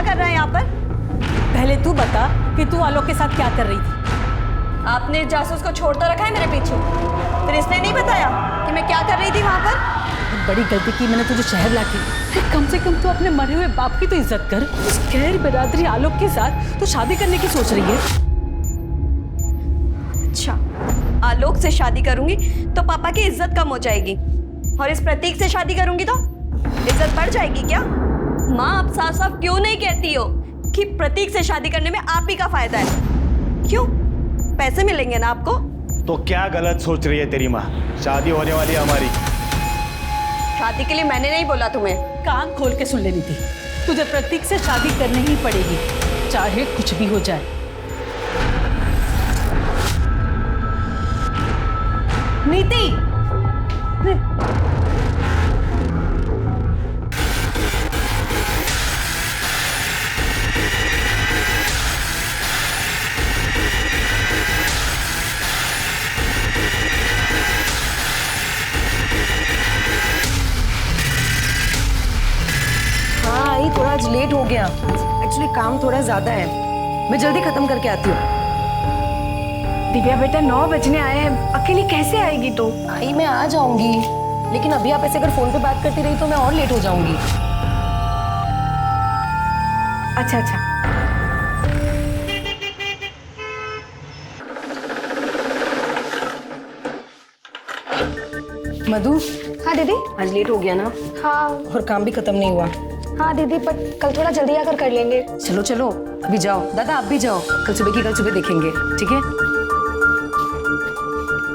क्या कर रहा है यहाँ पर? पहले तू बता कि तू आलोक के साथ क्या कर रही थी। आपने जासूस को छोड़ तो रखा है मेरे पीछे, फिर इसने नहीं बताया कि मैं क्या कर रही थी वहाँ पर? बड़ी गलती की मैंने तुझे शहर लाके। कम से कम तू अपने मरे हुए बाप की तो इज्जत कर। उस गैर बिरादरी आलोक के साथ तू शादी करने की सोच रही है। अच्छा, आलोक से शादी करूंगी तो पापा की इज्जत कम हो जाएगी, और इस प्रतीक से शादी करूंगी तो इज्जत बढ़ जाएगी क्या? माँ, आप साफ साफ क्यों नहीं कहती हो कि प्रतीक से शादी करने में आप ही का फायदा है? क्यों? पैसे मिलेंगे ना आपको? तो क्या गलत सोच रही है तेरी माँ? शादी होने वाली है हमारी। शादी के लिए मैंने नहीं बोला तुम्हें। कान खोल के सुन लेनी थी, तुझे प्रतीक से शादी करनी ही पड़ेगी, चाहे कुछ भी हो जाए। नीति, हाँ आई, थोड़ा आज लेट हो गया। एक्चुअली काम थोड़ा ज्यादा है, मैं जल्दी खत्म करके आती हूँ। दिव्या बेटा 9 बजने आए हैं, अकेली कैसे आएगी तू? आई मैं आ जाऊंगी, लेकिन अभी आप ऐसे अगर फोन पे बात करती रही तो मैं और लेट हो जाऊंगी। अच्छा अच्छा। मधु, हाँ दीदी। आज लेट हो गया ना, हाँ और काम भी खत्म नहीं हुआ। हाँ दीदी, पर कल थोड़ा जल्दी आकर कर लेंगे। चलो चलो अभी जाओ, दादा आप भी जाओ, कल सुबह की कल सुबह देखेंगे, ठीक है?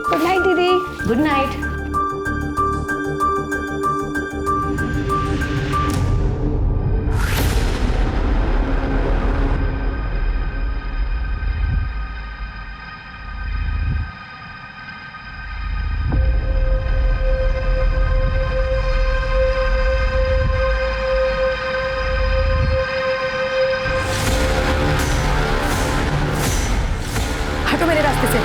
गुड नाइट दीदी। Good night. हटो मेरे रास्ते से।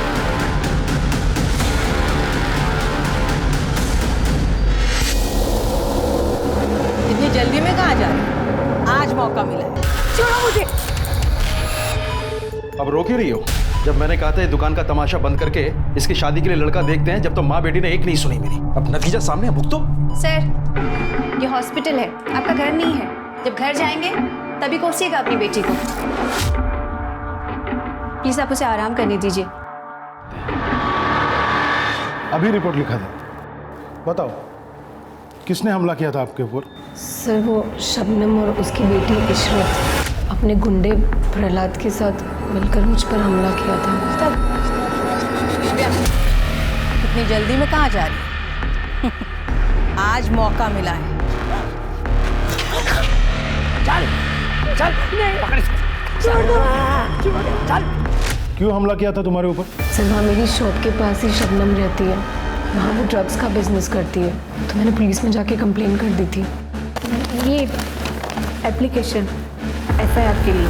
इतनी जल्दी में कहाँ जा रही? आज मौका मिला है, छोड़ो मुझे। अब रोक ही रही हो? जब मैंने कहा था ये दुकान का तमाशा बंद करके इसकी शादी के लिए लड़का देखते हैं, जब तो माँ बेटी ने एक नहीं सुनी मेरी। अब नतीजा सामने है, भुगतो। सर, ये हॉस्पिटल है, आपका घर नहीं है। जब घर जाएंगे तभी कोसिएगा अपनी बेटी को। प्लीज आप उसे आराम करने दीजिए। अभी रिपोर्ट लिखा था। बताओ, किसने हमला किया था आपके ऊपर? सर वो शबनम और उसकी बेटी इशरत अपने गुंडे प्रहलाद के साथ मिलकर मुझ पर हमला किया था। इतनी जल्दी में कहाँ जा रही? आज मौका मिला है। चल चल चल। क्यों हमला किया था तुम्हारे ऊपर? सर वहाँ मेरी शॉप के पास ही शबनम रहती है, वहाँ वो ड्रग्स का बिजनेस करती है, तो मैंने पुलिस में जाके कंप्लेन कर दी थी। ये एप्लीकेशन FIR के लिए।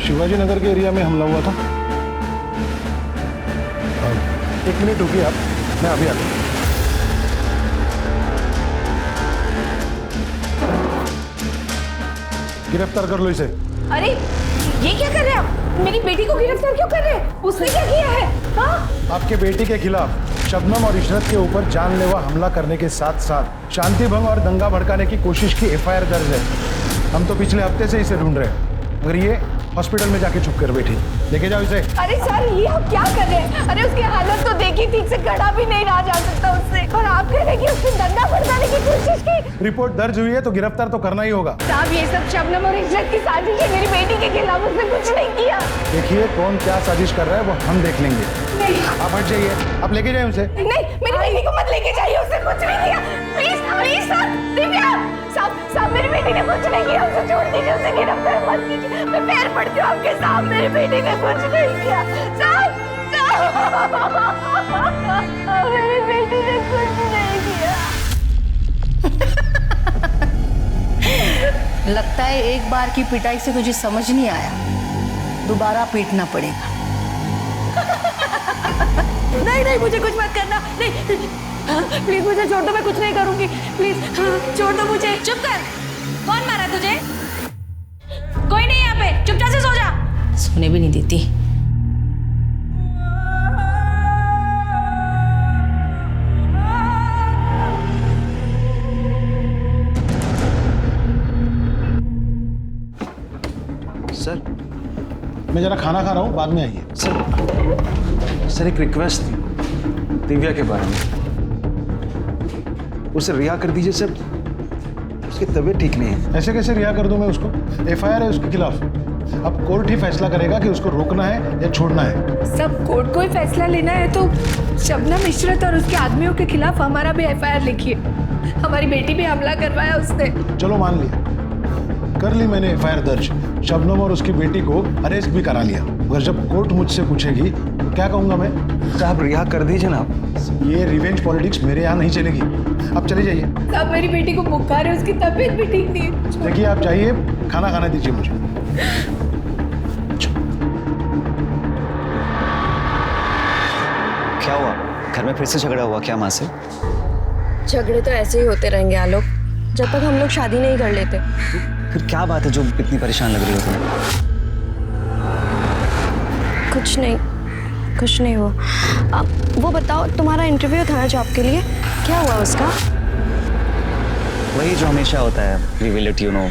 शिवाजी नगर के एरिया में हमला हुआ था। 1 मिनट रुकिए आप, मैं अभी आता हूँ। गिरफ्तार कर लो इसे। अरे ये क्या कर रहे हैं आप? मेरी बेटी को गिरफ्तार क्यों कर रहे हैं? उसने क्या किया है? हाँ? आपके बेटी के खिलाफ शबनम और इशरत के ऊपर जानलेवा हमला करने के साथ साथ शांति भंग और दंगा भड़काने की कोशिश की FIR दर्ज है। हम तो पिछले हफ्ते से इसे ढूंढ रहे हैं, मगर ये हॉस्पिटल में जाके छुप कर बैठी। लेके जाओ इसे। अरे सर, ये आप क्या कर रहे हैं? अरे उसकी हालत तो देखी, ठीक से खड़ा भी नहीं रहा जा सकता उससे, और आप कह रहे हैं कि उसने दंगा भड़काने की कोशिश की। रिपोर्ट दर्ज हुई है तो गिरफ्तार तो करना ही होगा। साहब, ये सब शबनम और इशरत की साजिश है, मेरी बेटी के खिलाफ। उसने कुछ नहीं किया। देखिए कौन क्या साजिश कर रहा है वो हम देख लेंगे। नहीं आप हट जाइए, आप लेके जाए उसे। नहीं, मेरी बेटी को मत लेके जाइए, उसने कुछ नहीं किया। प्लीज प्लीज सर, दिव्या साहब, मेरी बेटी ने कुछ नहीं किया, उसे छोड़ दीजिए, उसे गिरफ्तार मत कीजिए। मैं पैर पड़ती हूँ आपके साहब, मेरी बेटी ने कुछ नहीं किया। साहब, मेरी बेटी ने कुछ नहीं किया। लगता है एक बार की पिटाई से तुझे समझ नहीं आया, दोबारा पीटना पड़ेगा। नहीं नहीं, मुझे कुछ मत करना। नहीं, प्लीज मुझे छोड़ दो, मैं कुछ नहीं करूंगी। प्लीज छोड़ दो मुझे। चुप कर। कौन मारा तुझे? कोई नहीं यहाँ पे, चुपचाप से सो जा। सोने भी नहीं देती। सर मैं जरा खाना खा रहा हूँ, बाद में आइए। सर एक रिक्वेस्ट थी दिव्या के बारे में। उसे रिहा कर दीजिए सर, उसकी तबीयत ठीक नहीं है। ऐसे कैसे रिहा कर दूं मैं उसको? एफआईआर है उसके खिलाफ। अब कोर्ट ही फैसला करेगा कि उसको रोकना है या छोड़ना है। सब कोर्ट को ही फैसला लेना है तो शबनम इशरत और उसके आदमियों के खिलाफ हमारा भी एफआईआर लिखिए। हमारी बेटी पे हमला करवाया उसने। चलो मान लिया, कर ली मैंने एफआईआर दर्ज। शबनम और उसकी बेटी को अरेस्ट भी करा लिया। अगर जब कोर्ट मुझसे पूछेगी तो क्या कहूंगा मैं? साहब रिहा कर दीजिए ना। ये रिवेंज पॉलिटिक्स मेरे यहाँ नहीं चलेगी। आप चले जाइए। साहब मेरी बेटी को बुखार है, उसकी तबीयत भी ठीक नहीं है। देखिए आप जाइए, खाना खाने दीजिए मुझे। क्या हुआ? घर में फिर से झगड़ा हुआ क्या माँ से? झगड़े तो ऐसे ही होते रहेंगे आलोक, जब तक हम लोग शादी नहीं कर लेते। फिर क्या बात है जो इतनी परेशान लग रही हो तुम्हें? कुछ नहीं हुआ। अब वो बताओ, तुम्हारा इंटरव्यू था ना जॉब के लिए, क्या हुआ उसका? वही जो हमेशा होता है, we will let you know.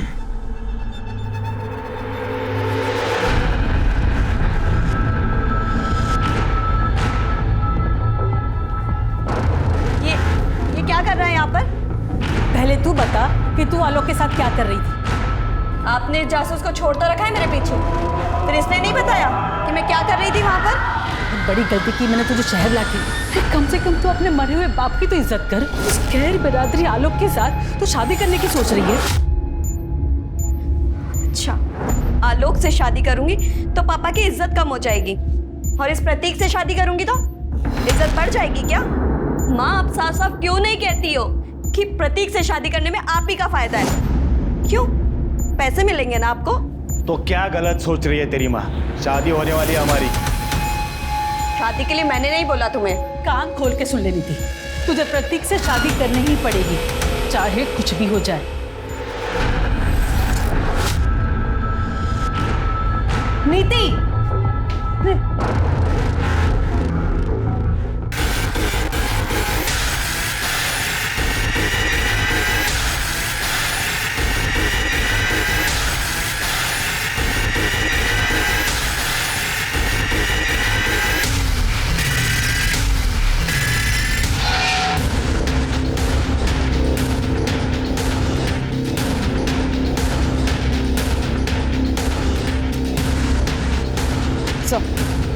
ये क्या कर रहा है यहाँ पर? पहले तू बता कि तू आलोक के साथ क्या कर रही थी? आपने जासूस को छोड़ तो रखा है मेरे पीछे, फिर इसने नहीं बताया कि मैं क्या कर रही थी वहाँ पर? बड़ी गलती की मैंने तुझे शहर लाके। कम से कम तू अपने मरे हुए बाप की तो इज्जत कर। उस गैर बिरादरी आलोक के साथ तू शादी करने की सोच रही है। अच्छा, आलोक से शादी करूंगी तो पापा की इज्जत कम हो जाएगी, और इस प्रतीक से शादी करूंगी तो इज्जत बढ़ जाएगी क्या? माँ आप साफ साफ क्यों नहीं कहती हो कि प्रतीक से शादी करने में आप ही का फायदा है? क्यों? पैसे मिलेंगे ना आपको। तो क्या गलत सोच रही है तेरी माँ? शादी होने वाली है हमारी। शादी के लिए मैंने नहीं बोला तुम्हें। कान खोल के सुन लेनी थी, तुझे प्रतीक से शादी करनी ही पड़ेगी, चाहे कुछ भी हो जाए। नीति,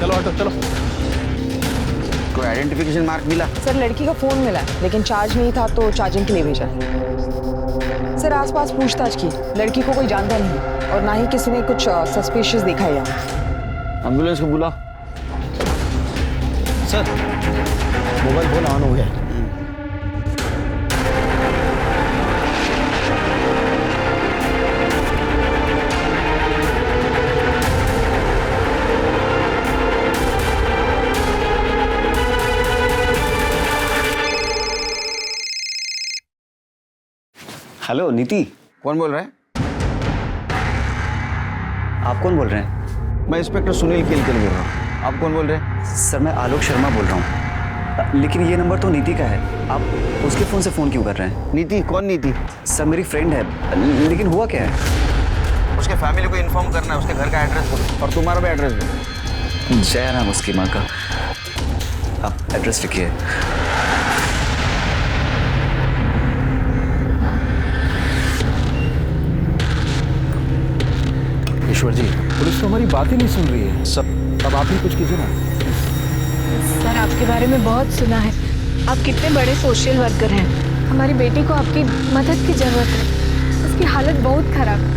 चलो ऑटो चलो। कोई आइडेंटिफिकेशन मार्क मिला? सर लड़की का फोन मिला लेकिन चार्ज नहीं था तो चार्जिंग के लिए भेजा। सर आसपास पूछताछ की, लड़की को कोई जानता नहीं और ना ही किसी ने कुछ सस्पिशियस देखा है यहाँ। एम्बुलेंस को बुला। सर मोबाइल फोन ऑन हो गया। हेलो नीति। कौन बोल रहा है? आप कौन बोल रहे हैं? मैं इंस्पेक्टर सुनील केलकर बोल रहा हूँ। आप कौन बोल रहे हैं? सर मैं आलोक शर्मा बोल रहा हूँ, लेकिन ये नंबर तो नीति का है। आप उसके फ़ोन से फ़ोन क्यों कर रहे हैं? नीति? कौन नीति? सर मेरी फ्रेंड है, लेकिन हुआ क्या है? उसके फैमिली को इन्फॉर्म करना है, उसके घर का एड्रेस दो और तुम्हारा भी एड्रेस दो। जया नाम उसकी माँ का। आप एड्रेस लिखिए। ईश्वर जी, पुलिस तो हमारी बात ही नहीं सुन रही है। सब अब आप ही कुछ कीजिए ना। सर आपके बारे में बहुत सुना है, आप कितने बड़े सोशल वर्कर हैं। हमारी बेटी को आपकी मदद की जरूरत है, उसकी हालत बहुत खराब है।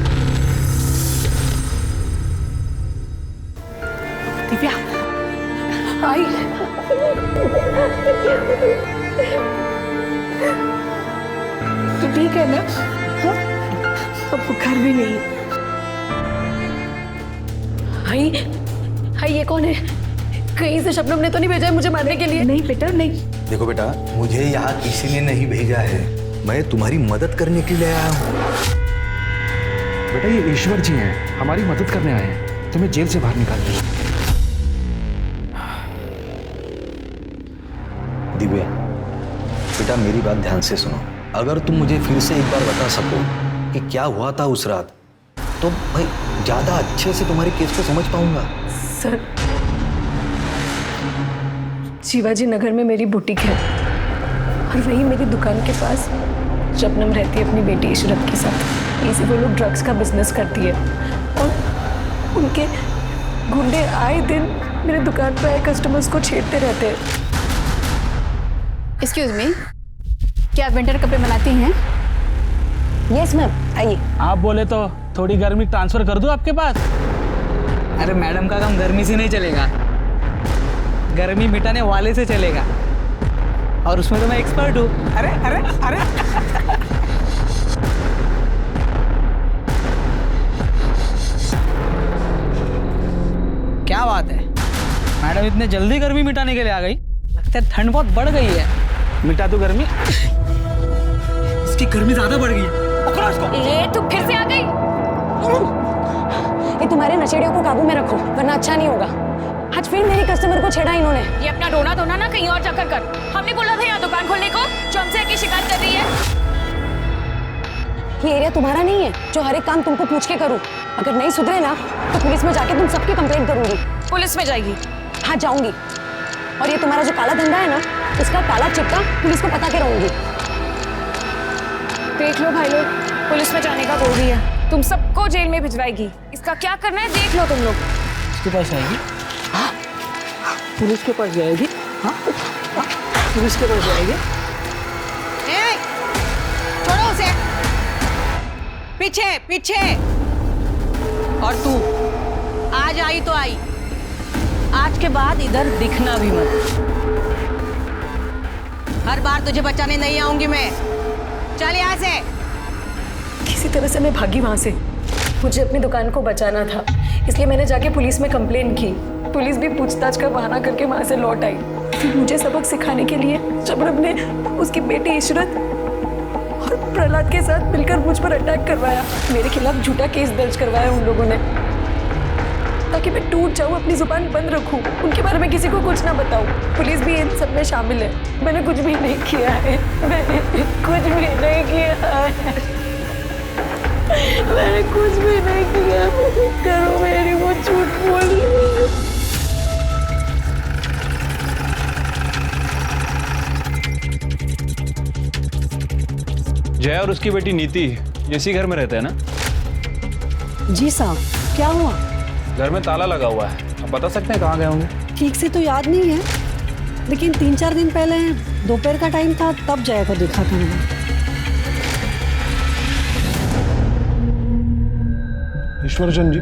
दिव्या आई। तो ठीक है ना? हाँ? अब बुखार भी नहीं। हाय हाय, ये कौन है? कहीं से शबनम ने तो नहीं भेजा है मुझे मारने के लिए? नहीं बेटा नहीं। देखो बेटा, मुझे यहाँ किसी ने नहीं भेजा है, मैं तुम्हारी मदद करने के लिए आया हूँ। बेटा ये ईश्वर जी हैं, हमारी मदद करने आए हैं, तुम्हें जेल से बाहर निकालने। दिव्या बेटा मेरी बात ध्यान से सुनो, अगर तुम मुझे फिर से एक बार बता सको कि क्या हुआ था उस रात, तो भाई ज्यादा अच्छे से तुम्हारे केस को समझ पाऊंगा। सर, शिवाजी नगर में मेरी बुटीक है और वही मेरी दुकान के पास शबनम रहती है अपनी बेटी इशरत के साथ। इसी वो लोग ड्रग्स का बिजनेस करती है और उनके गुंडे आए दिन मेरे दुकान पर आए कस्टमर्स को छेड़ते रहते हैं। एक्सक्यूज मी, क्या आप विंटर कपड़े बनाती हैं? यस मैम, आइए। आप बोले तो थोड़ी गर्मी ट्रांसफर कर दूं आपके पास? अरे मैडम का काम गर्मी से नहीं चलेगा, गर्मी मिटाने वाले से चलेगा, और उसमें तो मैं एक्सपर्ट हूँ। अरे अरे अरे क्या बात है मैडम, इतने जल्दी गर्मी मिटाने के लिए आ गई? लगता है ठंड बहुत बढ़ गई है। मिटा दो गर्मी। इसकी गर्मी ज्यादा बढ़ गई है, पकड़ो इसको। ये तो फिर से आ गई। ये तुम्हारे नशेड़ियों को काबू में रखो वरना अच्छा नहीं होगा। आज फिर मेरी कस्टमर को छेड़ा इन्होंने। ये अपना रोना धोना ना कहीं और जाकर कर। हमने बोला था यहाँ दुकान खोलने को, जो हमसे आके शिकायत कर रही है। ये एरिया तुम्हारा नहीं है जो हर एक काम तुमको पूछ के करूं। अगर नहीं सुधरे ना तो पुलिस में जाके तुम सबकी कंप्लेंट करूंगी। पुलिस में जाएगी? हाँ जाऊंगी, और ये तुम्हारा जो काला धंधा है ना, इसका काला चिट्टा पुलिस को पता के रहूंगी। देख लो भाई लोग, पुलिस में जाने का बोल रही है, तुम सबको जेल में भिजवाएगी। इसका क्या करना है देख लो तुम लोग। इसके पास जाएगी? हाँ, पुलिस के पास जाएगी। हाँ, पुलिस के पास जाएगी। छोड़ो उसे, पीछे पीछे। और तू आज आई तो आई, आज के बाद इधर दिखना भी मत। हर बार तुझे बचाने नहीं आऊंगी मैं। चल यहाँ से। किसी तरह से मैं भागी वहां से। मुझे अपनी दुकान को बचाना था, इसलिए मैंने जाके पुलिस में कंप्लेन की। पुलिस भी पूछताछ का बहाना करके वहां से लौट आई। फिर मुझे सबक सिखाने के लिए शबनम ने उसकी बेटी इशरत और प्रहलाद के साथ मिलकर मुझ पर अटैक करवाया। मेरे खिलाफ झूठा केस दर्ज करवाया उन लोगों ने, ताकि मैं टूट जाऊं, अपनी जुबान बंद रखूं, उनके बारे में किसी को कुछ ना बताऊं। पुलिस भी इन सब में शामिल है। मैंने कुछ भी नहीं किया है, मैंने कुछ भी नहीं किया है, मैंने कुछ भी नहीं किया। करो मेरी, वो झूठ बोल रही है। जय और उसकी बेटी नीति इसी घर में रहते हैं ना? जी साहब, क्या हुआ? घर में ताला लगा हुआ है, आप बता सकते हैं कहाँ गए होंगे? ठीक से तो याद नहीं है, लेकिन 3-4 दिन पहले दोपहर का टाइम था, तब जया को देखा था मैंने। ईश्वरचंद जी,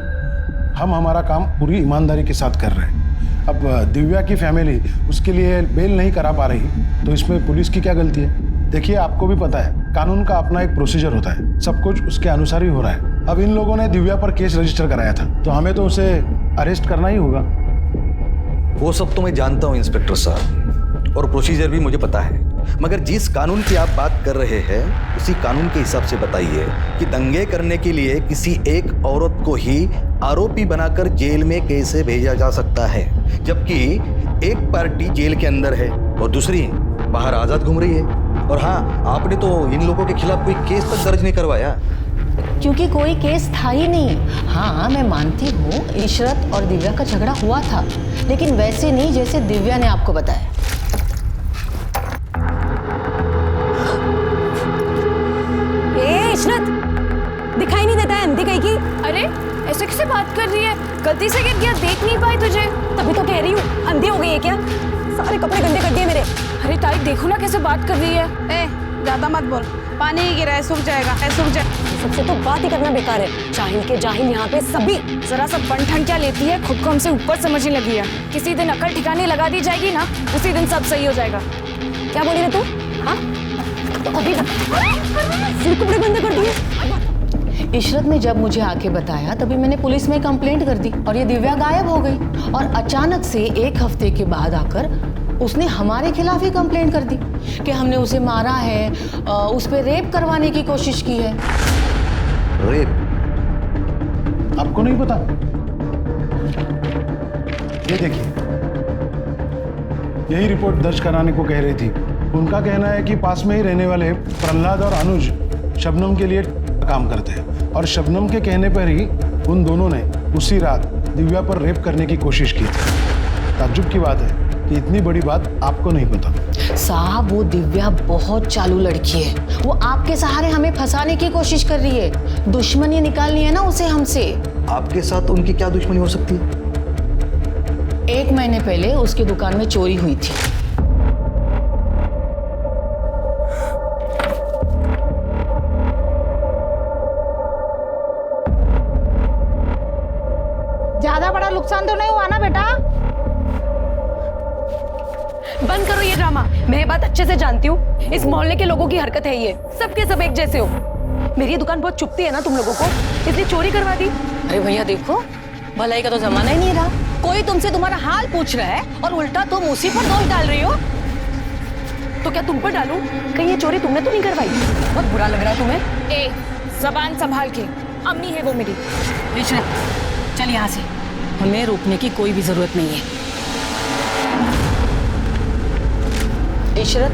हम हमारा काम पूरी ईमानदारी के साथ कर रहे हैं। अब दिव्या की फैमिली उसके लिए बेल नहीं करा पा रही, तो इसमें पुलिस की क्या गलती है? देखिए, आपको भी पता है कानून का अपना एक प्रोसीजर होता है, सब कुछ उसके अनुसार ही हो रहा है। अब इन लोगों ने दिव्या पर केस रजिस्टर कराया था, तो हमें तो उसे अरेस्ट करना ही होगा। वो सब तो मैं जानता हूँ इंस्पेक्टर साहब, और प्रोसीजर भी मुझे पता है, मगर जिस कानून की आप बात कर रहे हैं उसी कानून के हिसाब से बताइए कि दंगे करने के लिए किसी एक औरत को ही आरोपी बनाकर जेल में कैसे भेजा जा सकता है, जबकि एक पार्टी जेल के अंदर है और दूसरी बाहर आज़ाद घूम रही है। और हाँ, आपने तो इन लोगों के खिलाफ कोई केस तक दर्ज नहीं करवाया। क्योंकि कोई केस था ही नहीं। हाँ, मैं मानती हूँ इशरत और दिव्या का झगड़ा हुआ था, लेकिन वैसे नहीं जैसे दिव्या ने आपको बताया। इशरत, दिखाई नहीं देता है अंधी कहीं की? अरे ऐसे कैसे बात कर रही है? गलती से गिर गया, देख नहीं पाई तुझे। तभी तो कह रही हूँ, अंधी हो गई है क्या? सारे कपड़े गंदे कर दिए मेरे। अरे ताई देखो ना कैसे बात कर रही है। ए, ज्यादा मत बोल, पानी ही गिरा है, सूख जाएगा, सूख जाए। सबसे तो बात ही करना बेकार है। जाहिल के जाहिल यहाँ पे सभी। जरा सा बन क्या लेती है, खुद को हमसे ऊपर समझने लगी है। किसी दिन अकल ठिकाने लगा दी जाएगी ना, उसी दिन सब सही हो जाएगा। क्या बोली रे तू? हाँ, तो अभी कपड़े गंदे कर दिए। इशरत ने जब मुझे आके बताया तभी मैंने पुलिस में कंप्लेंट कर दी, और ये दिव्या गायब हो गई। और अचानक से 1 हफ्ते के बाद आकर उसने हमारे खिलाफ ही कंप्लेंट कर दी कि हमने उसे मारा है, उस पर रेप करवाने की कोशिश की है। रेप? आपको नहीं पता? ये देखिए, यही रिपोर्ट दर्ज कराने को कह रही थी। उनका कहना है कि पास में ही रहने वाले प्रहलाद और अनुज शबनम के लिए काम करते हैं और शबनम के कहने पर ही उन दोनों ने उसी रात दिव्या पर रेप करने की कोशिश की थी। ताज्जुब की बात है कि इतनी बड़ी बात आपको नहीं पता। साहब, वो दिव्या बहुत चालू लड़की है। वो आपके सहारे हमें फंसाने की कोशिश कर रही है। दुश्मनी निकालनी है ना उसे हमसे। आपके साथ उनकी क्या दुश्मनी हो सकती है? 1 महीने पहले उसकी दुकान में चोरी हुई थी। ज्यादा बड़ा नुकसान तो नहीं हुआ ना बेटा? बंद करो ये ड्रामा। मैं ये बात अच्छे से जानती हूँ, इस मोहल्ले के लोगों की हरकत है ये। सबके सब एक जैसे हो। मेरी दुकान बहुत चुभती है ना तुम लोगों को, इसलिए चोरी करवा दी। अरे भैया देखो, भलाई का तो जमाना ही नहीं रहा। कोई तुमसे तुम्हारा हाल पूछ रहा है और उल्टा तुम उसी पर दोष डाल रही हो। तो क्या तुम पर डालूं? कहीं ये चोरी तुमने तो नहीं करवाई? बहुत बुरा लग रहा है तुम्हें। ए, जबान संभाल के। अम्मी है वो मेरी। इशरत, चल यहाँ से। हमें रोकने की कोई भी जरूरत नहीं है। इशरत,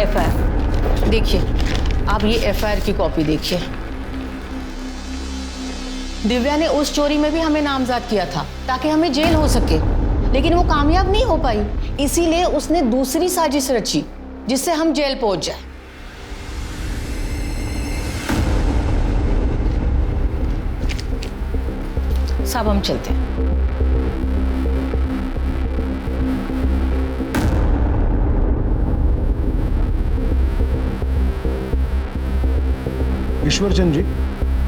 FIR देखिए। आप ये FIR की कॉपी देखिए। दिव्या ने उस चोरी में भी हमें नामजद किया था ताकि हमें जेल हो सके, लेकिन वो कामयाब नहीं हो पाई। इसीलिए उसने दूसरी साजिश रची जिससे हम जेल पहुंच जाए। साहब, हम चलते हैं। ईश्वरचंद जी,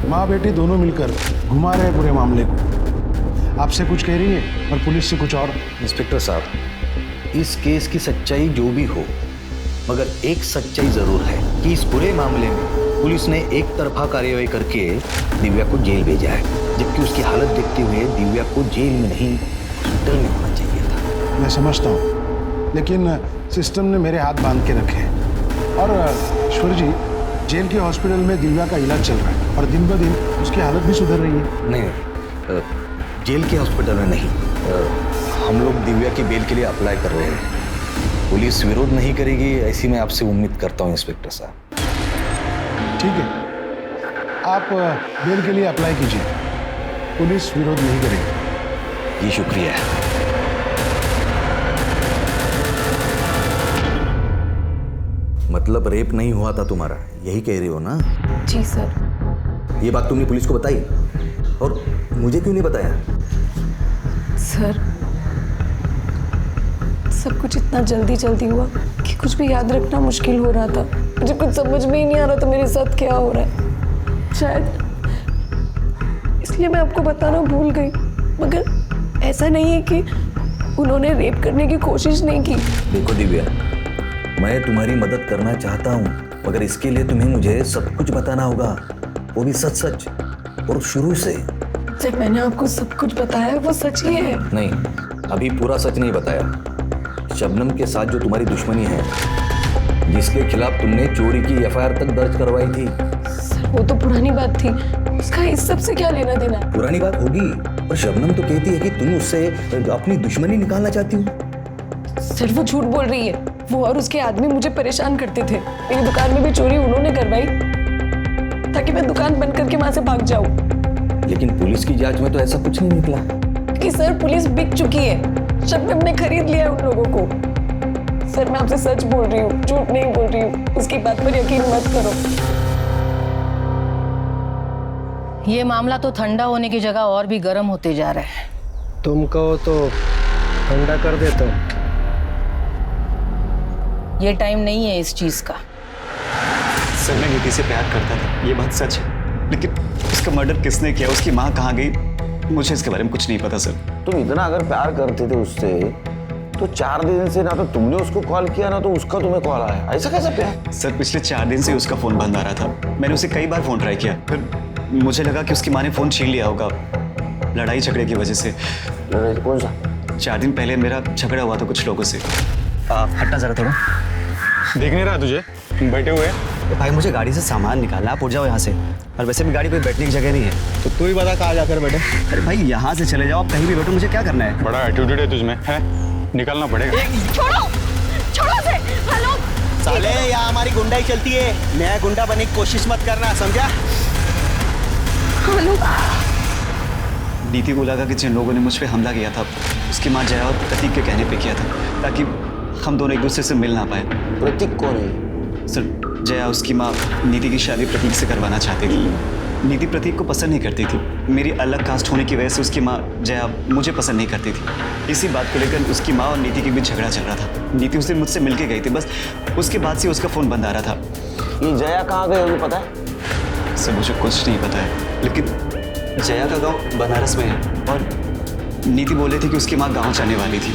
माँ बेटी दोनों मिलकर घुमा रहे पूरे मामले को। आपसे कुछ कह रही है और पुलिस से कुछ और। इंस्पेक्टर साहब, इस केस की सच्चाई जो भी हो, मगर एक सच्चाई जरूर है कि इस पूरे मामले में पुलिस ने एक तरफा कार्यवाही करके दिव्या को जेल भेजा है, जबकि उसकी हालत देखते हुए दिव्या को जेल में नहीं हॉस्पिटल में होना चाहिए था। मैं समझता हूँ, लेकिन सिस्टम ने मेरे हाथ बांध के रखे हैं। और ईश्वर जी, जेल के हॉस्पिटल में दिव्या का इलाज चल रहा है और दिन ब दिन उसकी हालत भी सुधर रही है। नहीं, जेल के हॉस्पिटल में नहीं, हम लोग दिव्या की बेल के लिए अप्लाई कर रहे हैं। पुलिस विरोध नहीं करेगी ऐसी मैं आपसे उम्मीद करता हूँ इंस्पेक्टर साहब। ठीक है, आप बेल के लिए अप्लाई कीजिए, पुलिस विरोध नहीं करेगी। जी शुक्रिया। मतलब रेप नहीं हुआ था तुम्हारा, यही कह रही हो ना? जी सर। ये बात तुमने पुलिस को बताई और मुझे क्यों नहीं बताया? सर, सब कुछ इतना जल्दी जल्दी हुआ कि कुछ भी याद रखना मुश्किल हो रहा था। मुझे कुछ समझ में ही नहीं आ रहा था मेरे साथ क्या हो रहा है। शायद इसलिए मैं आपको बताना भूल गई, मगर ऐसा नहीं है कि उन्होंने रेप करने की कोशिश नहीं की। देखो दिव्या, मैं तुम्हारी मदद करना चाहता हूँ, मगर इसके लिए तुम्हें मुझे सब कुछ बताना होगा, वो भी सच सच और शुरू से। जब मैंने आपको सब कुछ बताया वो सच ही है। नहीं, अभी पूरा सच नहीं बताया। शबनम के साथ जो तुम्हारी दुश्मनी है, जिसके खिलाफ तुमने चोरी की FIR तक दर्ज करवाई थी। सर, वो तो पुरानी बात थी, उसका इस सब से क्या लेना देना? पुरानी बात होगी, पर शबनम तो कहती है कि तुम उससे अपनी दुश्मनी निकालना चाहती हो। सर, वो झूठ बोल रही है। वो और उसके आदमी मुझे परेशान करते थे। मेरी दुकान में भी चोरी उन्होंने करवाई ताकि मैं दुकान बंद करके वहां से भाग जाऊं। लेकिन पुलिस की जांच में तो ऐसा कुछ नहीं निकला। कि सर, पुलिस बिक चुकी है। शबनम ने खरीद लिया उन लोगों को। सर, मैं आपसे सच बोल रही हूँ, झूठ नहीं बोल रही हूँ। उसकी बात पर यकीन मत करो। ये मामला तो ठंडा होने की जगह और भी गर्म होते जा रहा है। तुम कहो तो ठंडा कर देता हूँ। ये टाइम नहीं है इस चीज का। सर, मैं नीति से प्यार करता था, ये बात सच है, लेकिन उसका मर्डर किसने किया, उसकी माँ कहाँ गई, मुझे इसके बारे में कुछ नहीं पता सर। तुम इतना अगर प्यार करते थे उससे तो 4 दिन से ना तो तुमने उसको कॉल किया ना तो उसका तुम्हें कॉल आया। ऐसा कैसा प्यार? सर, पिछले 4 दिन से उसका फोन बंद आ रहा था। मैंने उसे कई बार फोन ट्राई किया, फिर मुझे लगा कि उसकी माँ ने फोन छीन लिया होगा लड़ाई झगड़े की वजह से। लड़ाई कौन सा? 4 दिन पहले मेरा झगड़ा हुआ था कुछ लोगों से। हटना जरा थोड़ा। देख नहीं रहा तुझे? बैठे हुए भाई मुझे गाड़ी से सामान निकालना, आप उठ जाओ यहाँ से। और वैसे भी गाड़ी कोई बैठने की जगह नहीं है। तो तू ही बता कहाँ जाकर बैठे। अरे भाई यहाँ से चले जाओ, आप कहीं भी बैठो, मुझे क्या करना है? बड़ा एटीट्यूड है तुझमें, है? निकलना पड़ेगा। छोड़ो छोड़ो से। हेलो साले यहाँ हमारी गुंडाई चलती है, नया गुंडा बनने की कोशिश मत करना, समझा? हेलो नीति को लगा कि जिन लोगों ने मुझ पे हमला किया था उसकी माँ जया और प्रतीक के कहने पे किया था, ताकि हम दोनों एक दूसरे से मिल ना पाए। प्रतीक कौन है? सर जया उसकी माँ नीति की शादी प्रतीक से करवाना चाहती थी। नीति प्रतीक को पसंद नहीं करती थी। मेरी अलग कास्ट होने की वजह से उसकी माँ जया मुझे पसंद नहीं करती थी। इसी बात को लेकर उसकी माँ और नीति के बीच झगड़ा चल रहा था। नीति उस दिन मुझसे मिल के गई थी, बस उसके बाद से उसका फ़ोन बंद आ रहा था। ये जया कहाँ गई होगी पता है? सर मुझे कुछ नहीं पता है, लेकिन जया का गांव बनारस में है और नीति बोले थे कि उसकी माँ गांव जाने वाली थी।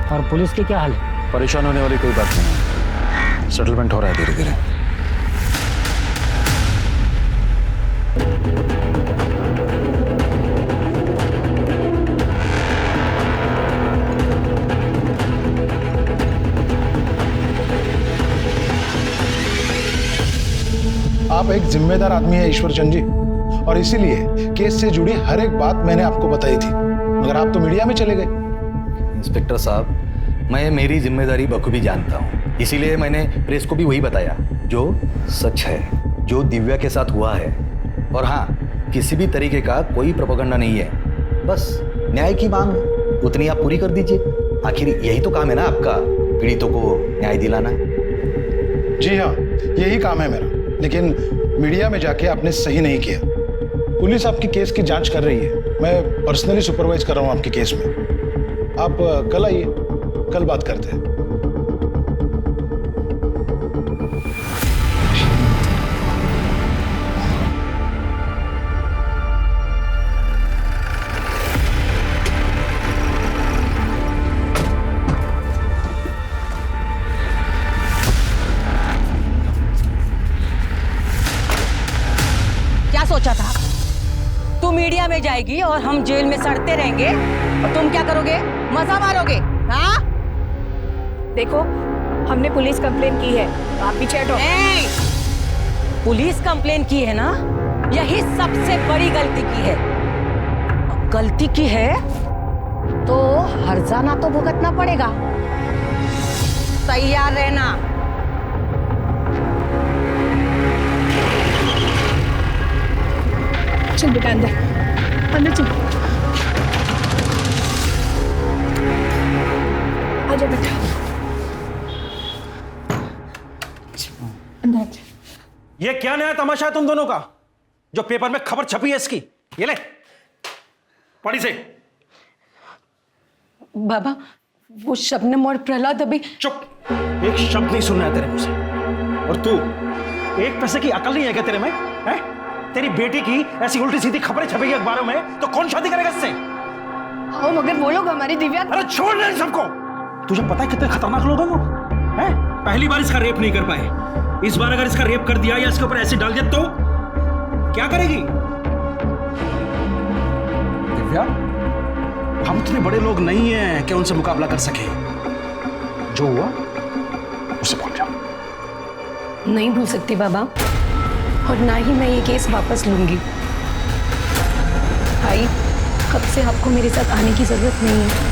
और पुलिस की क्या हाल है? परेशान होने वाली कोई बात नहीं है, सेटलमेंट हो रहा है धीरे धीरे। आप एक जिम्मेदार आदमी है ईश्वर चंद जी, और इसीलिए केस से जुड़ी हर एक बात मैंने आपको बताई थी, मगर आप तो मीडिया में चले गए। इंस्पेक्टर साहब, मैं मेरी जिम्मेदारी बखूबी जानता हूँ, इसीलिए मैंने प्रेस को भी वही बताया जो सच है, जो दिव्या के साथ हुआ है। और हाँ, किसी भी तरीके का कोई प्रोपेगेंडा नहीं है, बस न्याय की मांग उतनी आप पूरी कर दीजिए। आखिर यही तो काम है ना आपका, पीड़ितों को न्याय दिलाना। जी हाँ, यही काम है मेरा, लेकिन मीडिया में जाके आपने सही नहीं किया। पुलिस आपकी केस की जांच कर रही है, मैं पर्सनली सुपरवाइज कर रहा हूँ आपके केस में। आप कल आइए, कल बात करते हैं। क्या सोचा था? तू मीडिया में जाएगी और हम जेल में सड़ते रहेंगे और तुम क्या करोगे? मजा मारोगे? हाँ? देखो, हमने पुलिस कंप्लेन की है, आप पीछे हटो। पुलिस कंप्लेन की है ना, यही सबसे बड़ी गलती की है। गलती की है तो हर्जाना तो भुगतना पड़ेगा। तैयार रहना। चल बेटा अंदर, अंदर चल। आजा बेटा, अंदर आजा। ये क्या नया तमाशा है तुम दोनों का, जो पेपर में खबर छपी है इसकी? ये ले पढ़ी से। बाबा, वो शबनम और प्रहलाद अभी। चुप, एक शब्द नहीं सुनना है तेरे मुझसे। और तू, एक पैसे की अकल नहीं है क्या तेरे में? है? तेरी बेटी की ऐसी उल्टी सीधी खबरें छपेगी अखबारों में तो कौन शादी करेगा इससे? हाँ, मगर वो लोग हमारी दिव्या। अरे छोड़ ले सबको। तुझे पता है कितने खतरनाक लोग हैं वो? हैं? पहली बार इसका रेप नहीं कर पाए, इस बार अगर इसका रेप कर दिया या इसके ऊपर एसिड डाल दिया तो क्या करेगी? दिव्या, हम इतने बड़े लोग नहीं हैं कि उनसे मुकाबला कर सके। जो हुआ उसे भूल जाओ। नहीं भूल सकती बाबा, और ना ही मैं ये केस वापस लूंगी। भाई, अब से आपको मेरे साथ आने की जरूरत नहीं है।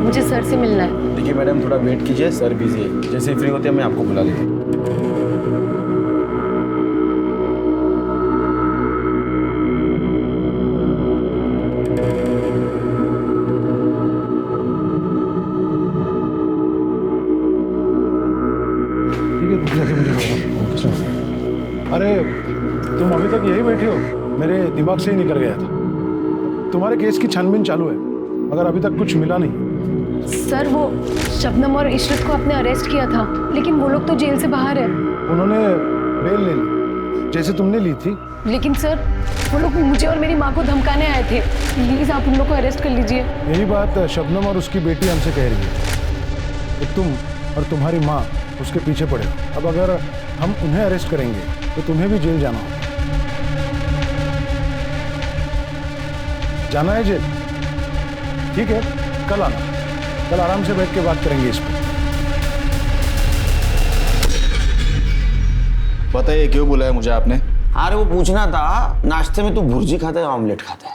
मुझे सर से मिलना है। देखिए मैडम, थोड़ा वेट कीजिए, सर बिजी है, जैसे ही फ्री होते हैं मैं आपको बुला लेता हूँ। अरे तुम अभी तक यही बैठे हो? मेरे दिमाग से ही निकल गया था। तुम्हारे केस की छानबीन चालू है, मगर अभी तक कुछ मिला नहीं। सर, वो शबनम और इशरत को आपने अरेस्ट किया था, लेकिन वो लोग तो जेल से बाहर है। उन्होंने बेल ले ली, जैसे तुमने ली थी। लेकिन सर वो लोग मुझे और मेरी माँ को धमकाने आए थे। प्लीज आप उन लोग को अरेस्ट कर लीजिए। यही बात शबनम और उसकी बेटी हमसे कह रही है कि तुम और तुम्हारी माँ उसके पीछे पड़े। अब अगर हम उन्हें अरेस्ट करेंगे तो तुम्हें भी जेल जाना होगा। जाना है जेल? ठीक है, कल आना। कल आराम से बैठ के बात करेंगे इस पर। बताइए क्यों बुलाया मुझे आपने? अरे वो पूछना था, नाश्ते में तू भुर्जी खाता है ऑमलेट खाता है?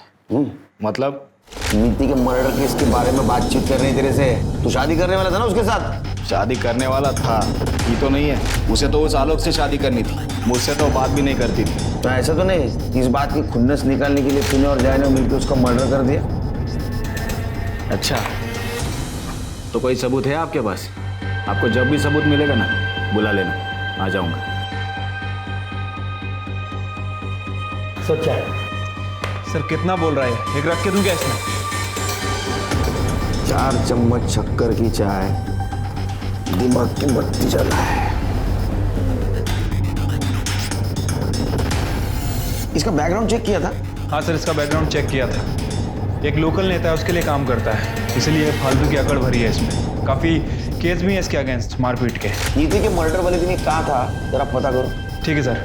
मतलब? नीति के मर्डर केस के बारे में बातचीत कर रही तेरे से। तू शादी करने वाला था ना उसके साथ? शादी करने वाला था, ये तो नहीं है। उसे तो उस आलोक से शादी करनी थी, मुझसे तो बात भी नहीं करती थी। तो ऐसा तो नहीं इस बात की खुन्नस निकालने के लिए तूने और जय ने मिलकर उसका मर्डर कर दिया? अच्छा, तो कोई सबूत है आपके पास? आपको जब भी सबूत मिलेगा ना बुला लेना, आ जाऊंगा। सर क्या है? सर कितना बोल रहा है? एक रख के दूं क्या इसमें? 4 चम्मच शक्कर की चाय, दिमाग की बत्ती जला है। इसका बैकग्राउंड चेक किया था? हाँ सर, इसका बैकग्राउंड चेक किया था। एक लोकल नेता है, उसके लिए काम करता है, इसलिए फालतू की अकड़ भरी है इसमें। काफी केस भी है इसके अगेंस्ट मारपीट के। नीति के मर्डर वाले दिन कहा था, जरा पता करो। ठीक है सर।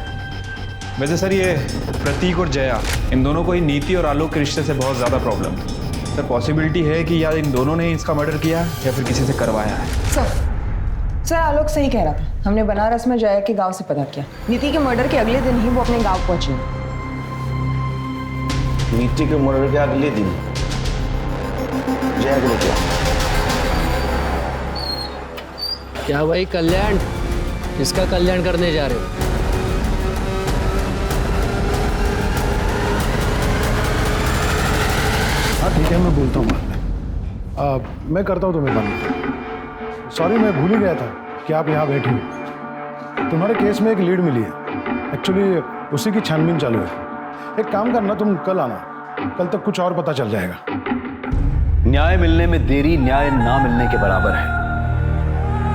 वैसे सर ये प्रतीक और जया, इन दोनों को ही नीति और आलोक के रिश्ते से बहुत ज़्यादा प्रॉब्लम थी। सर पॉसिबिलिटी है कि या इन दोनों ने इसका मर्डर किया या फिर किसी से करवाया है। सर आलोक सही कह रहा था। हमने बनारस में जया के गांव से पता किया। नीति के मर्डर के अगले दिन ही वो अपने गांव पहुंची। नीति के मर्डर के अगले दिन जया को क्या? क्या भाई कल्याण, किसका कल्याण करने जा रहे हो? हाँ ठीक है, मैं बोलता हूँ बाद में। मैं करता हूँ तुम्हें बंद। सॉरी, मैं भूल ही गया था कि आप यहाँ बैठे हो। तुम्हारे केस में एक लीड मिली है, एक्चुअली उसी की छानबीन चालू है। एक काम करना, तुम कल आना, कल तक कुछ और पता चल जाएगा। न्याय मिलने में देरी न्याय ना मिलने के बराबर है,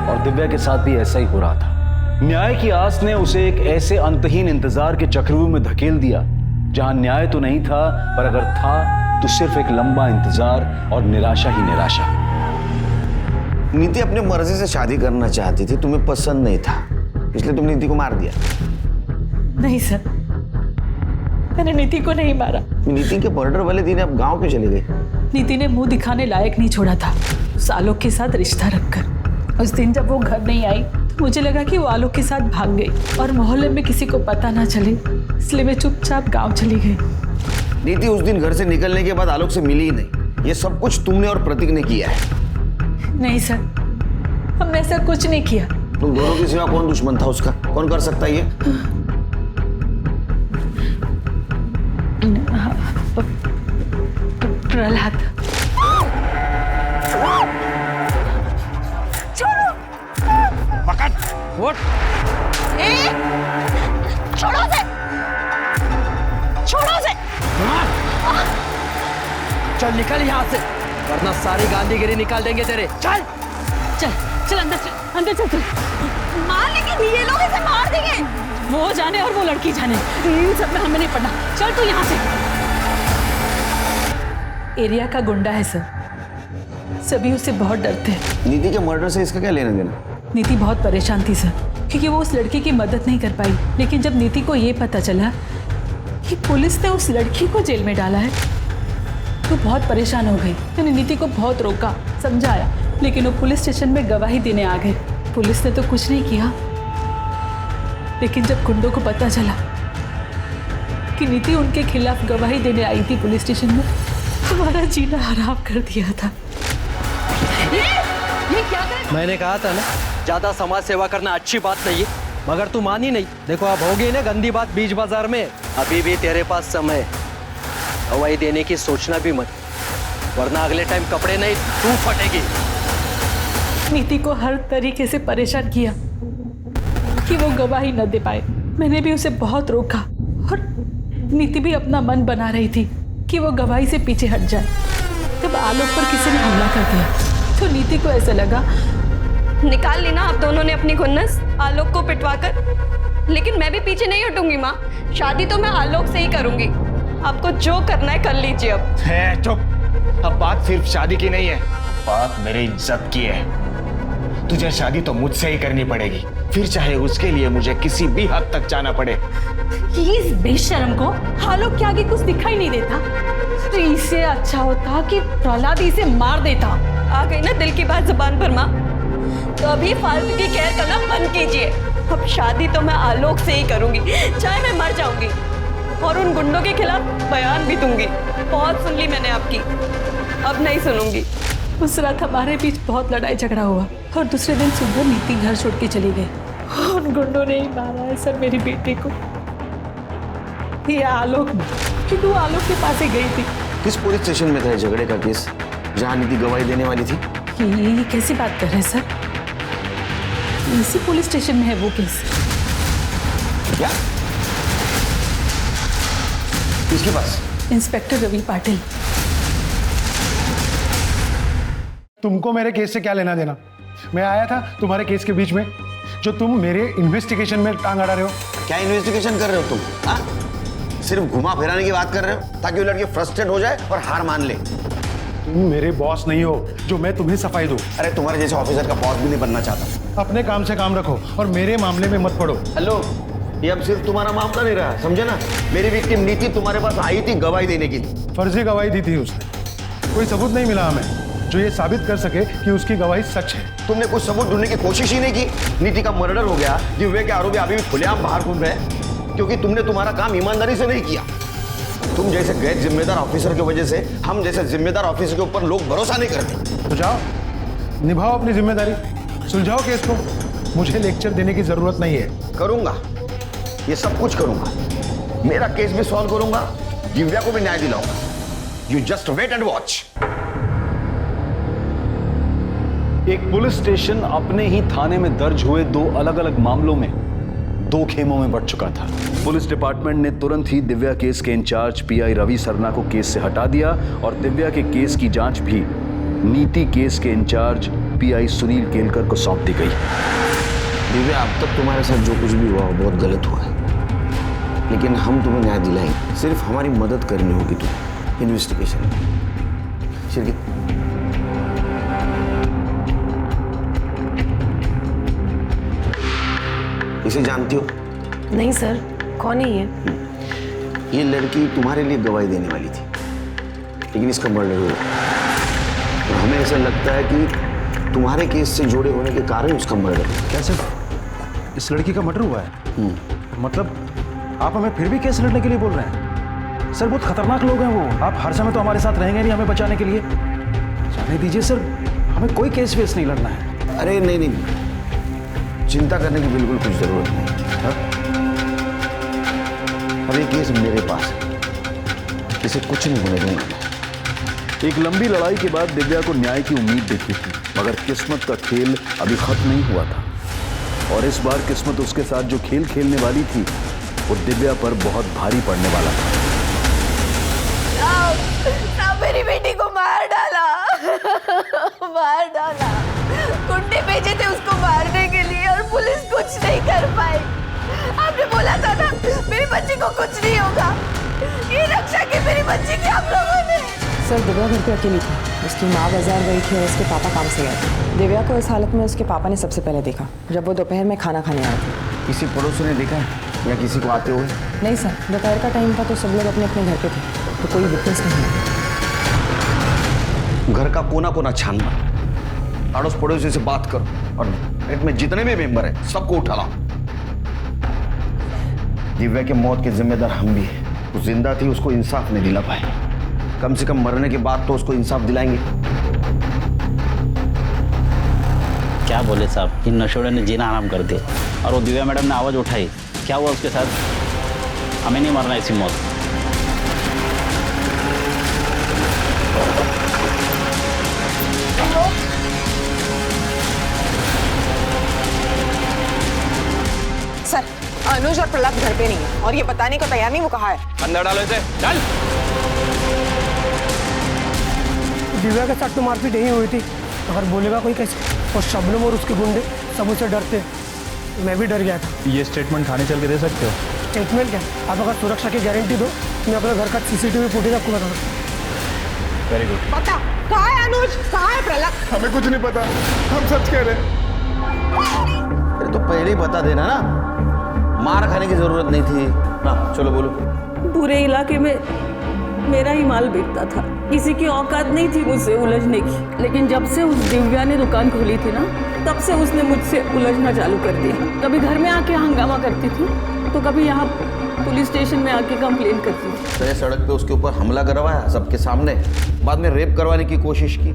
और दिव्या के साथ भी ऐसा ही हो रहा था। न्याय की आस ने उसे एक ऐसे अंतहीन इंतजार के चक्रव्यूह में धकेल दिया जहां न्याय तो नहीं था, पर अगर था तो सिर्फ एक लंबा इंतजार और निराशा ही निराशा। नीति अपने मर्जी से शादी करना चाहती थी, तुम्हें पसंद नहीं था, इसलिए तुम नीति को मार दिया। नहीं सर, मैंने नीति को नहीं मारा। नीति के मर्डर वाले दिन आप गांव क्यों चली गई? नीति ने मुंह दिखाने लायक नहीं छोड़ा था उस आलोक के साथ रिश्ता रखकर। उस दिन जब वो घर नहीं आई तो मुझे लगा कि वो आलोक के साथ भाग गई और मोहल्ले में किसी को पता ना चले, इसलिए मैं चुपचाप गांव चली गई। नीति उस दिन घर से निकलने के बाद आलोक से मिली ही नहीं। ये सब कुछ तुमने और प्रतीक ने किया है। नहीं सर, हमने ऐसा कुछ नहीं किया। तुम दोनों के सिवा कौन दुश्मन था उसका? कौन कर सकता है ये? प्रहलाद। छोड़ो, पकड़, उठ। छोड़ो से, छोड़ो से। चल निकल यहाँ से, वरना सारी गांधीगिरी निकाल देंगे तेरे। चल चल चल अंदर चल, अंदर चल। मार लेंगे ये लोग, इसे मार देंगे। वो जाने और वो लड़की जाने, इन सब में हमें नहीं पड़ना। चल तू यहाँ से। एरिया का गुंडा है सर, सभी उससे बहुत डरते हैं। नीति के मर्डर से इसका क्या लेना देना? नीति बहुत परेशान थी सर, क्योंकि वो उस लड़की की मदद नहीं कर पाई। लेकिन जब नीति को ये पता चला कि पुलिस ने उस लड़की को जेल में डाला है तो बहुत परेशान हो गई। मैंने नीति को बहुत रोका, समझाया, लेकिन वो पुलिस स्टेशन में गवाही देने आ गए। पुलिस ने तो कुछ नहीं किया, लेकिन जब गुंडों को पता चला कि नीति उनके खिलाफ गवाही देने आई थी पुलिस स्टेशन में, हमारा जीना हराम कर दिया था। ये क्या कर? मैंने कहा था ना, ज्यादा समाज सेवा करना अच्छी बात नहीं है, मगर तू मानी नहीं। देखो अब हो गई ना गंदी बात बीच बाजार में। अभी भी तेरे पास समय है, गवाही देने की सोचना भी मत, वरना अगले टाइम कपड़े नहीं तू फटेगी। नीति को हर तरीके से परेशान किया कि वो गवाही न दे पाए। मैंने भी उसे बहुत रोका और नीति भी अपना मन बना रही थी कि वो गवाही से पीछे हट जाए। तब आलोक पर किसी ने हमला कर दिया तो नीति को ऐसा लगा। निकाल ली ना आप दोनों ने अपनी खुन्नस आलोक को पिटवाकर। लेकिन मैं भी पीछे नहीं हटूंगी माँ। शादी तो मैं आलोक से ही करूंगी। आपको जो करना है कर लीजिए अब। है चुप। अब बात सिर्फ शादी की नहीं है, बात मेरी इज्जत की है। तुझे शादी तो मुझसे ही करनी पड़ेगी, फिर चाहे उसके लिए मुझे किसी भी हद तक जाना पड़े। इस बेशर्म को आलोक के आगे कुछ दिखाई नहीं देता, तो इससे अच्छा होता कि प्रहलाद इसे मार देता। आ गई ना दिल की बात जुबान पर माँ, तो अभी फालतू की केयर करना बंद कीजिए। अब शादी तो मैं आलोक से ही करूंगी, चाहे मैं मर जाऊंगी, और उन गुंडों के खिलाफ बयान भी दूंगी। बहुत सुन ली मैंने आपकी, अब नहीं सुनूंगी। उस रात हमारे बीच बहुत लड़ाई झगड़ा हुआ और दूसरे दिन सुबह नीति घर छोड़ के चली गई। उन गुंडों ने ही मारा है सर मेरी बेटी को। ये आलोक ने, क्योंकि वो आलोक के पास ही गई थी। किस पुलिस स्टेशन में था झगड़े का केस जहाँ नीति गवाही देने वाली थी? ये कैसी बात कर रहे हैं सर? इसी पुलिस स्टेशन में है वो केस। क्या? किसके पास? इंस्पेक्टर रवि पाटिल। तुमको मेरे केस से क्या लेना देना? मैं आया था तुम्हारे केस के बीच में, जो तुम मेरे इन्वेस्टिगेशन में टांग अड़ा रहे हो। क्या इन्वेस्टिगेशन कर रहे हो तुम? हाँ? सिर्फ घुमा फिराने की बात कर रहे हो ताकि वो लड़की फ्रस्ट्रेट हो जाए और हार मान ले। तुम मेरे बॉस नहीं हो जो मैं तुम्हें सफाई दूं। अरे तुम्हारे जैसे ऑफिसर का बॉस भी नहीं बनना चाहता। अपने काम से काम रखो और मेरे मामले में मत पड़ो। हेलो, ये अब सिर्फ तुम्हारा मामला नहीं रहा, समझे ना? मेरी विक्टिम नीति तुम्हारे पास आई थी गवाही देने की। फर्जी गवाही दी थी उसने। कोई सबूत नहीं मिला हमें जो ये साबित कर सके कि उसकी गवाही सच है। तुमने कुछ सबूत ढूंढने की कोशिश ही नहीं की। नीति का मर्डर हो गया, दिव्या के आरोपी अभी भी खुलेआम बाहर घूम रहे हैं क्योंकि तुमने तुम्हारा काम ईमानदारी से नहीं किया। तुम जैसे गैर जिम्मेदार ऑफिसर की वजह से हम जैसे जिम्मेदार ऑफिसर के ऊपर लोग भरोसा नहीं करते। तो जाओ, निभाओ अपनी जिम्मेदारी, सुलझाओ केस को। मुझे लेक्चर देने की जरूरत नहीं है। करूंगा, ये सब कुछ करूंगा। मेरा केस भी सॉल्व करूंगा, दिव्या को भी न्याय दिलाऊंगा। You just wait and watch. एक पुलिस स्टेशन अपने ही थाने में दर्ज हुए दो अलग अलग मामलों में दो खेमों में बढ़ चुका था। पुलिस डिपार्टमेंट ने तुरंत ही दिव्या केस के इंचार्ज पीआई रवि सरना को केस से हटा दिया और दिव्या के केस की जांच भी नीति केस के इंचार्ज पीआई सुनील केलकर को सौंप दी गई। दिव्या, अब तक तुम्हारे साथ जो कुछ भी हुआ बहुत गलत हुआ है, लेकिन हम तुम्हें न्याय दिलाएंगे। सिर्फ हमारी मदद करनी होगी तुम्हें इन्वेस्टिगेशन। शिरगित, इसे जानती हो? नहीं सर, कौन है ये? ये लड़की तुम्हारे लिए गवाही देने वाली थी, लेकिन इसका मर्डर हुआ। और हमें ऐसा लगता है कि तुम्हारे केस से जुड़े होने के कारण उसका मर्डर हुआ। कैसे? इस लड़की का मर्डर हुआ है? मतलब आप हमें फिर भी केस लड़ने के लिए बोल रहे हैं? सर, बहुत खतरनाक लोग हैं वो। आप हर समय तो हमारे साथ रहेंगे नहीं हमें बचाने के लिए। जाने दीजिए सर, हमें कोई केस वेस नहीं लड़ना है। अरे नहीं, चिंता करने की बिल्कुल कुछ जरूरत नहीं। अब ये केस मेरे पास है, इसे कुछ नहीं होने दूंगा। एक लंबी लड़ाई के बाद दिव्या को न्याय की उम्मीद दिखी थी, मगर किस्मत का खेल अभी खत्म नहीं हुआ था। और इस बार किस्मत उसके साथ जो खेल खेलने वाली थी वो दिव्या पर बहुत भारी पड़ने वाला था। साहब, मेरी बेटी को मार डाला। मार डाला। गुंडे भेजे थे उसको मारने के लिए और पुलिस कुछ नहीं कर पाई। आपने बोला था ना मेरी बच्ची को कुछ नहीं होगा। ये रक्षा की मेरी बच्ची की आप लोगों ने। सर, दिव्या घर पे अकेली थी। उसकी माँ बाजार गई थी और उसके पापा काम से गए थे। दिव्या को इस हालत में उसके पापा ने सबसे पहले देखा जब वो दोपहर में खाना खाने आए थे। किसी पड़ोसी ने देखा है या किसी को आते हुए? नहीं सर, दोपहर का टाइम था तो सब लोग अपने अपने घर पे थे, तो कोई विटनेस नहीं है। घर का कोना कोना छानना, अड़ोस पड़ोसी से बात करो और पेट में जितने भी मेंबर हैं सबको उठा लाओ। दिव्या के मौत के जिम्मेदार हम भी हैं। वो जिंदा थी, उसको इंसाफ नहीं दिला पाए। कम से कम मरने के बाद तो उसको इंसाफ दिलाएंगे। क्या बोले साहब, इन नशोड़े ने जीना आराम कर दिया और वो दिव्या मैडम ने आवाज़ उठाई। क्या हुआ उसके साथ? हमें नहीं मरना ऐसी मौत। सर, अनुज और प्रहलाद घर पे नहीं है और ये बताने को तैयार नहीं। वो कहा है अंदर डालो इसे। चल। दिव्या के साथ तो मारपीट यही हुई थी, अगर बोलेगा कोई कैसे? और शबनम और उसके गुंडे सब उसे डरते। मैं भी डर गया था। ये स्टेटमेंट थाने चल के दे सकते हो? स्टेटमेंट क्या? आप अगर सुरक्षा की गारंटी दो, मैं अपने घर का CCTV फुटेज आपको बता दूँ। Very good. पता कहाँ है अनुज, कहाँ है प्रहलाद? हमें कुछ नहीं पता, हम सच कह रहे हैं। अरे तो पहले ही बता देना ना, मार खाने की जरूरत नहीं थी ना। चलो बोलो। पूरे इलाके में मेरा ही माल बिकता था, किसी की औकात नहीं थी मुझसे उलझने की। लेकिन जब से उस दिव्या ने दुकान खोली थी ना, तब से उसने मुझसे उलझना चालू कर दिया। कभी घर में आके हंगामा करती थी, तो कभी यहाँ पुलिस स्टेशन में आके कंप्लेन करती थी। तय सड़क पे उसके ऊपर हमला करवाया सबके सामने, बाद में रेप करवाने की कोशिश की।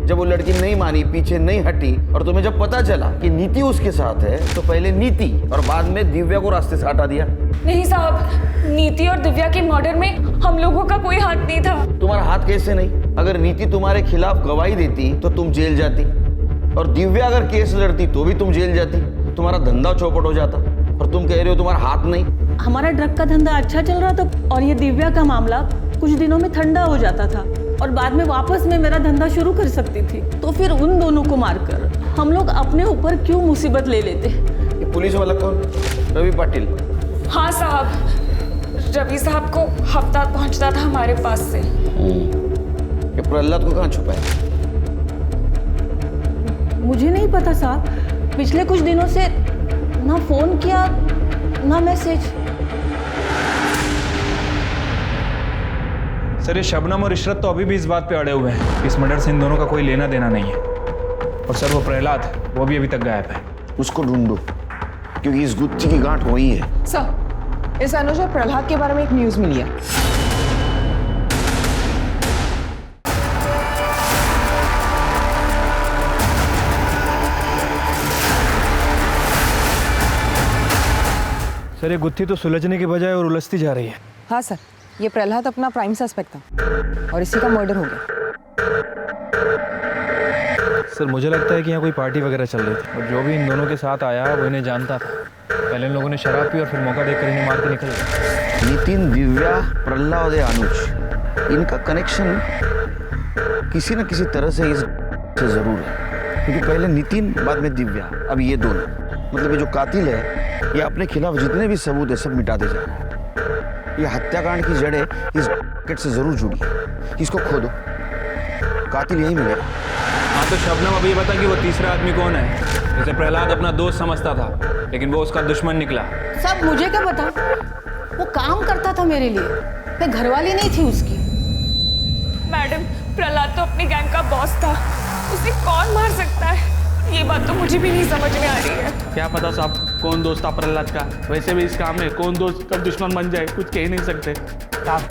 जब वो लड़की नहीं मानी, पीछे नहीं हटी, और तुम्हें जब पता चला कि नीति उसके साथ है, तो पहले नीति और बाद में दिव्या को रास्ते से हटा दिया। नहीं साहब, नीति और दिव्या के मर्डर में हम लोगों का कोई हाथ नहीं था। तुम्हारा हाथ कैसे नहीं? अगर नीति तुम्हारे खिलाफ गवाही देती तो तुम जेल जाती, और दिव्या अगर केस लड़ती तो भी तुम जेल जाती। तुम्हारा धंधा चौपट हो जाता, और तुम कह रहे हो तुम्हारा हाथ नहीं। हमारा ड्रग का धंधा अच्छा चल रहा था, और ये दिव्या का मामला कुछ दिनों में ठंडा हो जाता था, और बाद में वापस मैं मेरा धंधा शुरू कर सकती थी। तो फिर उन दोनों को मारकर हम लोग अपने ऊपर क्यों मुसीबत ले लेते? ये पुलिस वाला कौन? रवि पाटिल। हाँ साहब, रवि साहब को हफ्ता पहुंचता था हमारे पास से। ये प्रहलाद को कहाँ छुपाया? मुझे नहीं पता साहब, पिछले कुछ दिनों से ना फोन किया ना मैसेज। सर ये शबनम और इशरत तो अभी भी इस बात पे अड़े हुए हैं, इस मर्डर से इन दोनों का कोई लेना देना नहीं है। और सर वो प्रहलाद, वो भी अभी तक गायब है। उसको ढूंढो, क्योंकि इस गुत्थी की गांठ वही है। सर, इस अनुज और प्रहलाद के बारे में एक न्यूज़ मिली है। सर ये गुत्थी तो सुलझने के बजाय और उलझती जा रही है। हाँ सर, ये प्रहलाद अपना प्राइम सस्पेक्ट था और इसी का मर्डर हो गया। सर मुझे लगता है कि यहाँ कोई पार्टी वगैरह चल रही थी, और जो भी इन दोनों के साथ आया वो इन्हें जानता था। पहले इन लोगों ने शराब पी और फिर मौका देखकर इन्हें मार के निकल गए। नितिन, दिव्या, प्रहलाद और अनुज, इनका कनेक्शन किसी न किसी तरह से इस से जरूर है, क्योंकि पहले नितिन, बाद में दिव्या, अब ये दोनों। मतलब ये जो कातिल है, ये अपने खिलाफ जितने भी सबूत है सब मिटा दे जा रहा है। ये हत्याकांड की जड़ें इस रैकेट से जरूर जुड़ी है। इसको खोदो, कातिल यही मिलेगा। हाँ तो शबनम अभी बता कि वो तीसरा आदमी कौन है? जैसे प्रहलाद अपना दोस्त समझता था, लेकिन वो उसका दुश्मन निकला। सब मुझे क्या पता, वो काम करता था मेरे लिए, मैं घरवाली नहीं थी उसकी। मैडम, प्रहलाद तो अपनी गैंग का बॉस था, उसे कौन मार सकता है? ये बात तो मुझे भी नहीं समझ में आ रही है। क्या पता साहब कौन दोस्त था प्रहलाद का। वैसे भी इस काम में कौन दोस्त कब दुश्मन बन जाए कुछ कह ही नहीं सकते। साहब,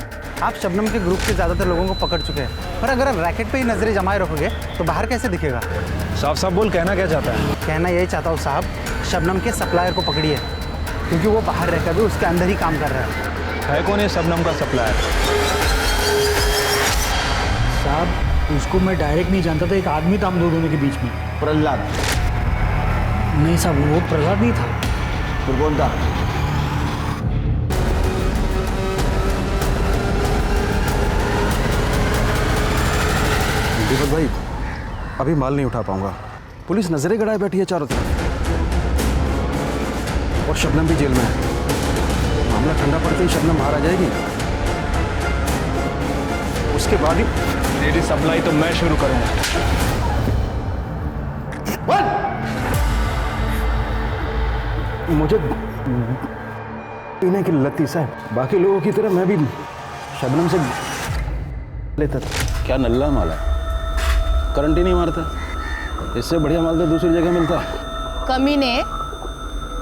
आप शबनम के ग्रुप के ज़्यादातर लोगों को पकड़ चुके हैं, पर अगर आप रैकेट पे ही नजरें जमाए रखोगे तो बाहर कैसे दिखेगा? साफ साफ बोल, कहना क्या चाहता है? कहना यही चाहता हूँ साहब, शबनम के सप्लायर को पकड़िए, क्योंकि वो बाहर रहकर भी उसके अंदर ही काम कर रहा है। कौन है शबनम का सप्लायर? साहब उसको मैं डायरेक्ट नहीं जानता था, एक आदमी था हम दोनों के बीच में। प्रहलाद? नहीं साहब, वो प्रहलाद नहीं था। फिर कौन था? दीपक भाई, अभी माल नहीं उठा पाऊंगा, पुलिस नजरें गड़ाए बैठी है चारों तरफ, और शबनम भी जेल में है। मामला ठंडा पड़ते ही शबनम बाहर आ जाएगी, उसके बाद ही तेरी सप्लाई तो मैं शुरू करूंगा। मुझे पीने की लत थी साहब, बाकी लोगों की तरह मैं भी शबनम से लेता था। क्या नल्ला माल है, करंट ही नहीं मारता। इससे बढ़िया माल तो दूसरी जगह मिलता। कमीने,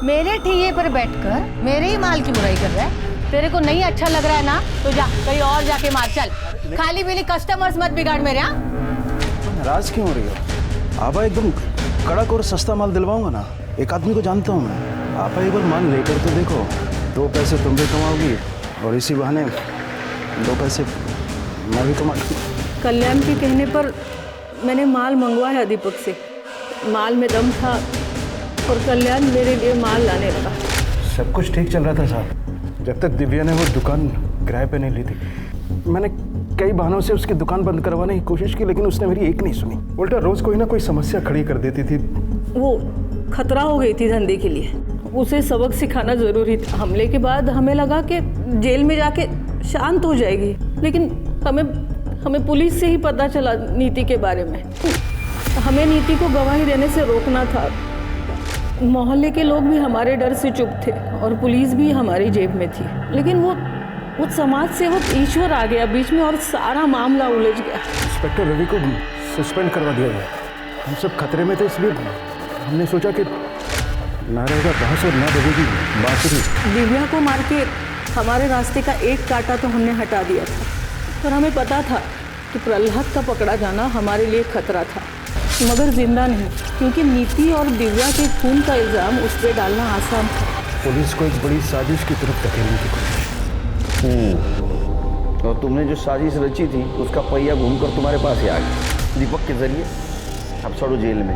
मेरे ठिये पर बैठकर मेरे ही माल की बुराई कर रहा है। तेरे को नहीं अच्छा लग रहा है ना, तो जा कहीं और जाके मार। चल, खाली पीली कस्टमर्स मत बिगाड़ मेरे। यहाँ नाराज क्यों हो रही हो? आपा एकदम कड़क और सस्ता माल दिलवाऊंगा ना। एक आदमी को जानता हूँ मैं, आपा एक बार माल लेकर तो देखो, 2 पैसे तुम भी कमाओगी और इसी बहाने 2 पैसे मैं भी कमा। कल्याण के कहने पर मैंने माल मंगवाया दीपक से। माल में दम था और कल्याण मेरे लिए माल लाने लगा। सब कुछ ठीक चल रहा था साहब, जब तक दिव्या ने वो दुकान किराए पे नहीं ली थी। मैंने कई बहानों से उसकी दुकान बंद करवाने की कोशिश की, लेकिन उसने मेरी एक नहीं सुनी। उल्टा रोज कोई ना कोई समस्या खड़ी कर देती थी। वो खतरा हो गई थी धंधे के लिए। उसे सबक सिखाना ज़रूरी था। हमले के बाद हमें लगा कि जेल में जाके शांत हो जाएगी, लेकिन हमें पुलिस से ही पता चला नीति के बारे में। हमें नीति को गवाही देने से रोकना था। मोहल्ले के लोग भी हमारे डर से चुप थे और पुलिस भी हमारी जेब में थी। लेकिन वो समाज सेवक ईश्वर आ गया बीच में और सारा मामला उलझ गया। इंस्पेक्टर रवि को सस्पेंड करवा दिया गया। हम सब खतरे में थे, इसलिए हमने सोचा कि ना रहेगा बहस और ना देगी बात। दिव्या को मार के हमारे रास्ते का एक कांटा तो हमने हटा दिया था, पर हमें पता था कि प्रहलाद का पकड़ा जाना हमारे लिए खतरा था, मगर जिंदा नहीं, क्योंकि नीति और दिव्या के खून का इल्ज़ाम उस पर डालना आसान था। पुलिस को एक बड़ी साजिश की तरफ धकेलने की कोशिश। और तुमने जो साजिश रची थी उसका पहिया घूमकर तुम्हारे पास ही आ गया दीपक के जरिए। अब छोड़ो जेल में।